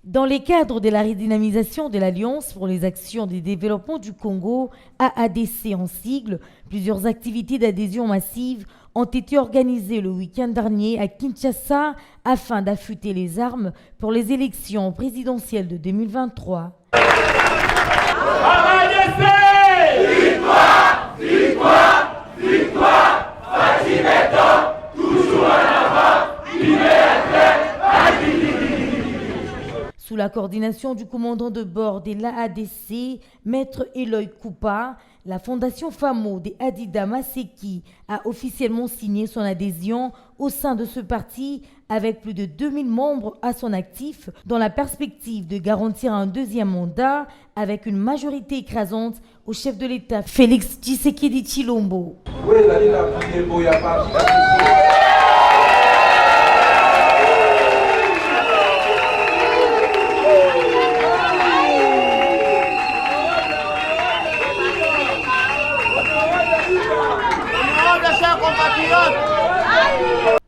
Dans le cadre de la redynamisation de l'Alliance pour les actions de développement du Congo, AADC en sigle, plusieurs activités d'adhésion massive ont été organisées le week-end dernier à Kinshasa afin d'affûter les armes pour les élections présidentielles de 2023. AADC! Victoire! Victoire! Victoire! Fatimeta! Toujours en avant! Sous la coordination du commandant de bord de l'AADC, Maître Eloy Koupa, la fondation FAMO de Adida Maseki a officiellement signé son adhésion au sein de ce parti avec plus de 2000 membres à son actif dans la perspective de garantir un deuxième mandat avec une majorité écrasante au chef de l'État Félix Tshisekedi Tshilombo.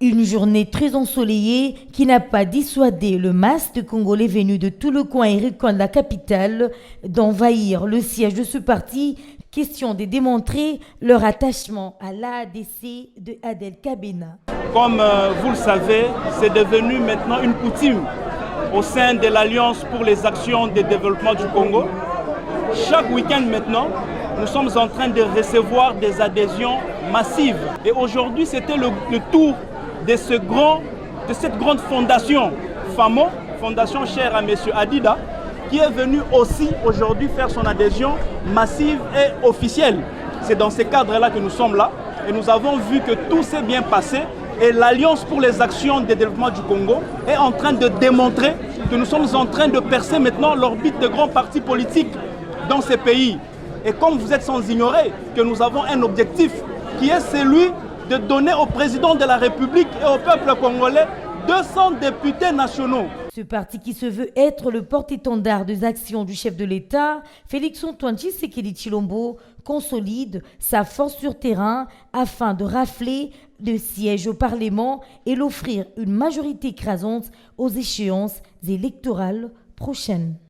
Une journée très ensoleillée qui n'a pas dissuadé le masse de Congolais venus de tout le coin et recoin de la capitale d'envahir le siège de ce parti, question de démontrer leur attachement à l'AADC de Adel Kabena. Comme vous le savez, c'est devenu maintenant une coutume au sein de l'Alliance pour les actions de développement du Congo. Chaque week-end maintenant, nous sommes en train de recevoir des adhésions massives. Et aujourd'hui, c'était le tour de cette grande fondation FAMO, fondation chère à M. Adida, qui est venu aussi aujourd'hui faire son adhésion massive et officielle. C'est dans ce cadre-là que nous sommes là et nous avons vu que tout s'est bien passé et l'Alliance pour les actions de développement du Congo est en train de démontrer que nous sommes en train de percer maintenant l'orbite de grands partis politiques dans ces pays. Et comme vous êtes sans ignorer que nous avons un objectif qui est celui de donner au président de la République et au peuple congolais 200 députés nationaux. Ce parti qui se veut être le porte-étendard des actions du chef de l'État, Félix-Antoine Tshisekedi Tshilombo, consolide sa force sur terrain afin de rafler le siège au Parlement et l'offrir une majorité écrasante aux échéances électorales prochaines.